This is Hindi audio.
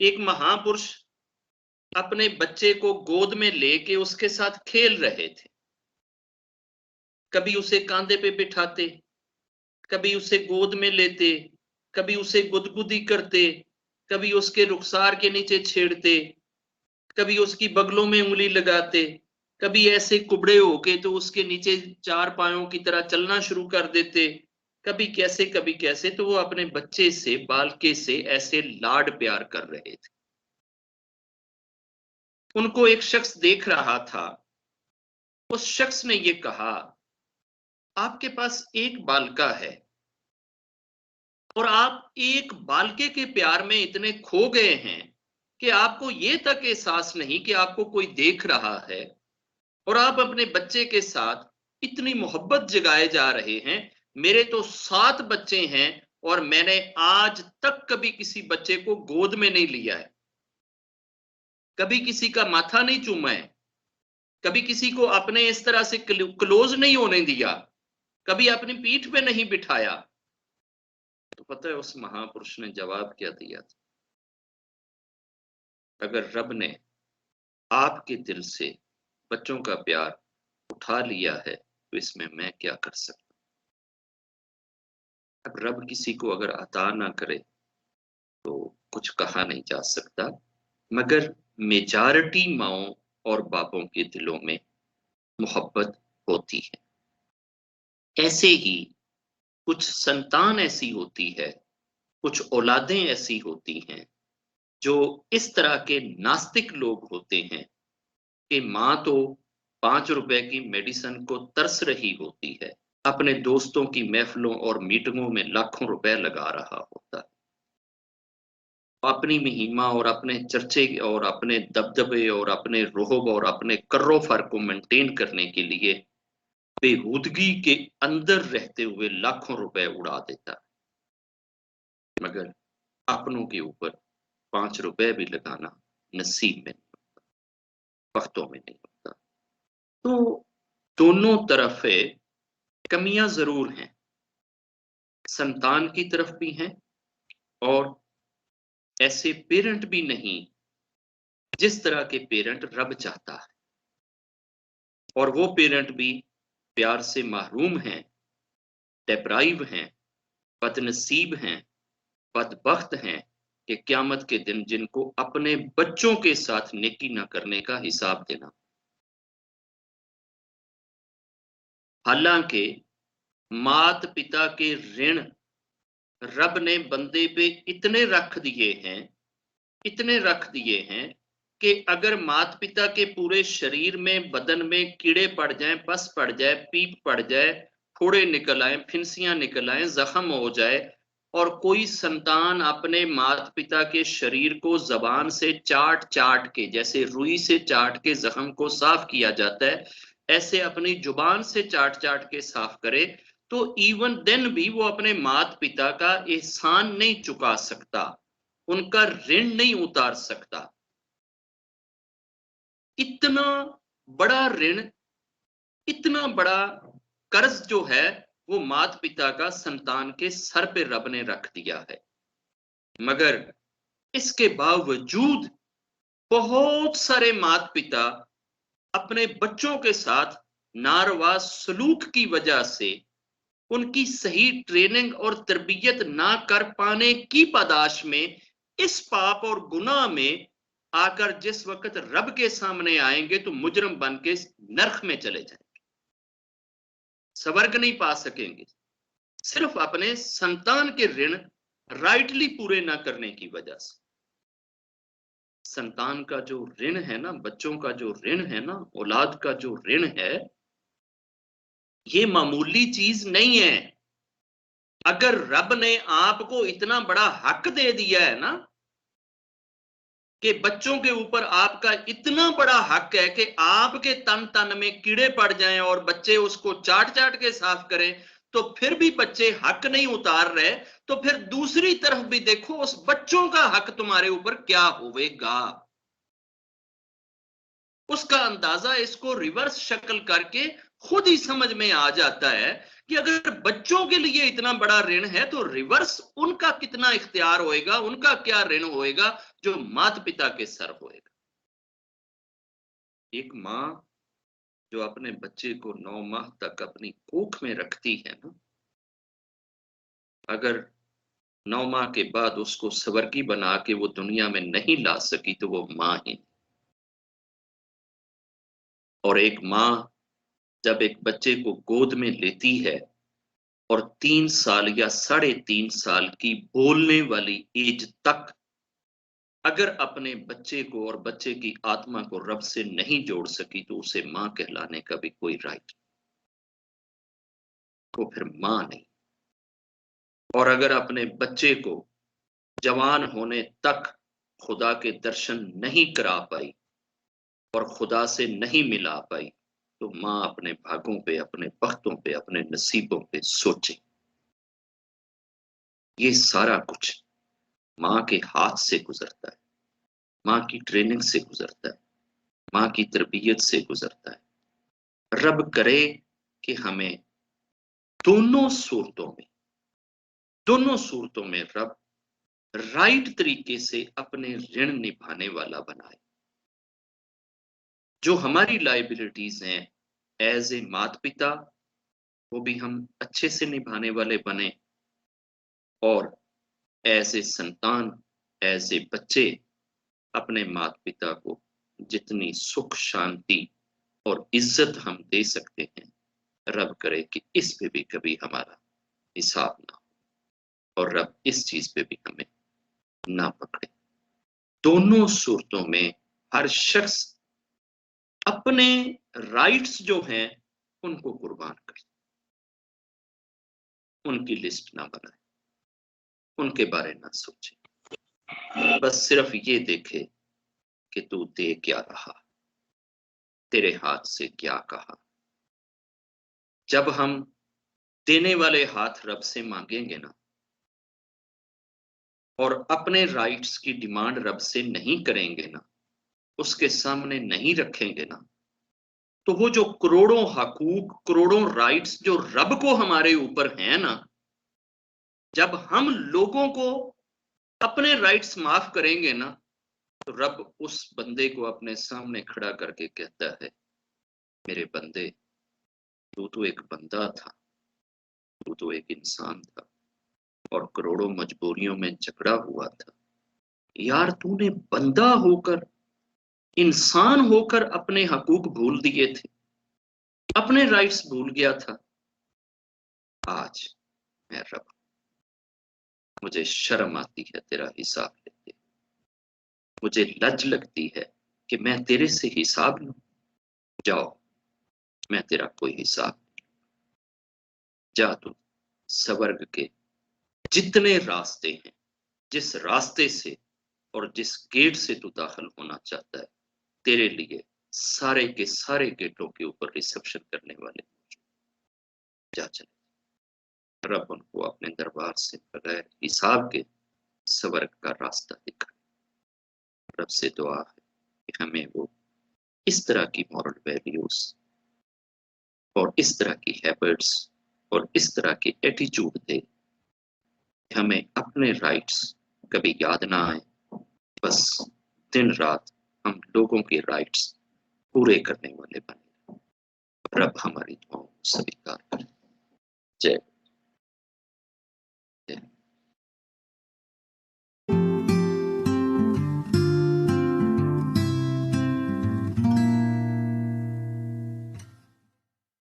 एक महापुरुष अपने बच्चे को गोद में लेके उसके साथ खेल रहे थे। कभी उसे कांधे पे बिठाते, कभी उसे गोद में लेते, कभी उसे गुदगुदी करते, कभी उसके रुखसार के नीचे छेड़ते, कभी उसकी बगलों में उंगली लगाते, कभी ऐसे कुबड़े होके तो उसके नीचे चार पायों की तरह चलना शुरू कर देते, कभी कैसे। तो वो अपने बच्चे से, बालके से ऐसे लाड प्यार कर रहे थे। उनको एक शख्स देख रहा था। उस शख्स ने ये कहा, आपके पास एक बालका है और आप एक बालके के प्यार में इतने खो गए हैं कि आपको ये तक एहसास नहीं कि आपको कोई देख रहा है, और आप अपने बच्चे के साथ इतनी मोहब्बत जगाए जा रहे हैं। मेरे तो 7 बच्चे हैं और मैंने आज तक कभी किसी बच्चे को गोद में नहीं लिया है, कभी किसी का माथा नहीं चूमा है, कभी किसी को अपने इस तरह से क्लोज नहीं होने दिया, कभी अपनी पीठ पे नहीं बिठाया। तो पता है उस महापुरुष ने जवाब क्या दिया था? अगर रब ने आपके दिल से बच्चों का प्यार उठा लिया है तो इसमें मैं क्या कर सकता। अब रब किसी को अगर अता ना करे तो कुछ कहा नहीं जा सकता, मगर मेजॉरिटी माओं और बापों के दिलों में मोहब्बत होती है। ऐसे ही कुछ संतान ऐसी होती है, कुछ औलादें ऐसी होती हैं जो इस तरह के नास्तिक लोग होते हैं कि माँ तो 5 रुपए की मेडिसिन को तरस रही होती है, अपने दोस्तों की महफिलों और मीटिंगों में लाखों रुपए लगा रहा होता है, अपनी महिमा और अपने चर्चे और अपने दबदबे और अपने रोहब और अपने कर्रोफर को मेंटेन करने के लिए बेहूदगी के अंदर रहते हुए लाखों रुपए उड़ा देता है, मगर अपनों के ऊपर 5 रुपए भी लगाना नसीब में, वक्तों में नहीं होता। तो दोनों तरफ कमियां जरूर हैं, संतान की तरफ भी हैं और ऐसे पेरेंट भी नहीं जिस तरह के पेरेंट रब चाहता है, और वो पेरेंट भी प्यार से महरूम हैं, डेप्राइव हैं, बदनसीब हैं, बदबख्त हैं कि क़यामत के दिन जिनको अपने बच्चों के साथ नेकी न करने का हिसाब देना। हालांकि मात पिता के ऋण रब ने बंदे पे इतने रख दिए हैं, इतने रख दिए हैं कि अगर माता पिता के पूरे शरीर में, बदन में कीड़े पड़ जाएं, पस पड़ जाए, पीप पड़ जाए, फोड़े निकल आए, फिंसियां निकल आए, जख्म हो जाए, और कोई संतान अपने माता पिता के शरीर को जबान से चाट चाट के, जैसे रुई से चाट के जख्म को साफ किया जाता है, ऐसे अपनी जुबान से चाट चाट के साफ करे, तो इवन देन भी वो अपने माता पिता का एहसान नहीं चुका सकता, उनका ऋण नहीं उतार सकता। इतना बड़ा ऋण, इतना बड़ा कर्ज जो है वो माता पिता का संतान के सर पे रब ने रख दिया है। मगर इसके बावजूद बहुत सारे माता पिता अपने बच्चों के साथ नारवा सलूक की वजह से, उनकी सही ट्रेनिंग और तरबियत ना कर पाने की पादाश में, इस पाप और गुनाह में आकर जिस वक्त रब के सामने आएंगे तो मुजरम बन के नरक में चले जाएंगे, स्वर्ग नहीं पा सकेंगे, सिर्फ अपने संतान के ऋण राइटली पूरे ना करने की वजह से। संतान का जो ऋण है ना, बच्चों का जो ऋण है ना, औलाद का जो ऋण है, ये मामूली चीज नहीं है। अगर रब ने आपको इतना बड़ा हक दे दिया है ना कि बच्चों के ऊपर आपका इतना बड़ा हक है कि आपके तन तन में कीड़े पड़ जाएं और बच्चे उसको चाट चाट के साफ करें, तो फिर भी बच्चे हक नहीं उतार रहे, तो फिर दूसरी तरफ भी देखो उस बच्चों का हक तुम्हारे ऊपर क्या होवेगा। उसका अंदाजा इसको रिवर्स शक्ल करके खुद ही समझ में आ जाता है कि अगर बच्चों के लिए इतना बड़ा ऋण है तो रिवर्स उनका कितना इख्तियार होएगा, उनका क्या ऋण होएगा, जो माता पिता के सर होएगा। एक माँ जो अपने बच्चे को 9 माह तक अपनी कोख में रखती है ना, अगर 9 माह के बाद उसको स्वर्गीय बना के वो दुनिया में नहीं ला सकी तो वो माँ ही नहीं। और एक माँ जब एक बच्चे को गोद में लेती है और 3 साल या 3.5 साल की बोलने वाली एज तक अगर अपने बच्चे को और बच्चे की आत्मा को रब से नहीं जोड़ सकी तो उसे माँ कहलाने का भी कोई राइट, वो फिर माँ नहीं। और अगर अपने बच्चे को जवान होने तक खुदा के दर्शन नहीं करा पाई और खुदा से नहीं मिला पाई तो माँ अपने भागों पे, अपने वक्तों पे, अपने नसीबों पे सोचे। ये सारा कुछ माँ के हाथ से गुजरता है, माँ की ट्रेनिंग से गुजरता है, माँ की तरबियत से गुजरता है। रब करे कि हमें दोनों सूरतों में रब राइट तरीके से अपने ऋण निभाने वाला बनाए। जो हमारी लायबिलिटीज हैं एज ए माता पिता, वो भी हम अच्छे से निभाने वाले बने, और एज ए संतान, एज ए बच्चे अपने माता पिता को जितनी सुख शांति और इज्जत हम दे सकते हैं, रब करे कि इस पे भी कभी हमारा हिसाब ना हो और रब इस चीज पे भी हमें ना पकड़े। दोनों सूरतों में हर शख्स अपने राइट्स जो हैं उनको कुर्बान करे, उनकी लिस्ट ना बनाए, उनके बारे ना सोचे, बस सिर्फ ये देखे कि तू दे क्या रहा, तेरे हाथ से क्या कहा। जब हम देने वाले हाथ रब से मांगेंगे ना और अपने राइट्स की डिमांड रब से नहीं करेंगे ना, उसके सामने नहीं रखेंगे ना, तो वो जो करोड़ों हकूक, करोड़ों राइट्स जो रब को हमारे ऊपर हैं ना, जब हम लोगों को अपने राइट्स माफ करेंगे ना, तो रब उस बंदे को अपने सामने खड़ा करके कहता है, मेरे बंदे, तू तो एक बंदा था, तू तो एक इंसान था और करोड़ों मजबूरियों में झगड़ा हुआ था यार। तूने बंदा होकर, इंसान होकर अपने हकूक भूल दिए थे, अपने राइट्स भूल गया था। आज मैं रब, मुझे शर्म आती है तेरा हिसाब लेते, मुझे लज लगती है कि मैं तेरे से हिसाब लूं। जाओ, मैं तेरा कोई हिसाब नहीं। जा तू स्वर्ग के जितने रास्ते हैं, जिस रास्ते से और जिस गेट से तू दाखिल होना चाहता है, तेरे लिए सारे के सारे गेटों के ऊपर रिसेप्शन करने वाले जा चले। रब उनको अपने दरबार से बगैर हिसाब के स्वर्ग का रास्ता दिखा। रब से दुआ है कि हमें वो इस तरह की मॉरल वैल्यूज और इस तरह की हैबिट्स और इस तरह की एटीट्यूड दे, हमें अपने राइट्स कभी याद ना आए, बस दिन रात हम लोगों के राइट्स पूरे करने वाले बने। रब हमारी दुआओं को स्वीकार करे। जय जय।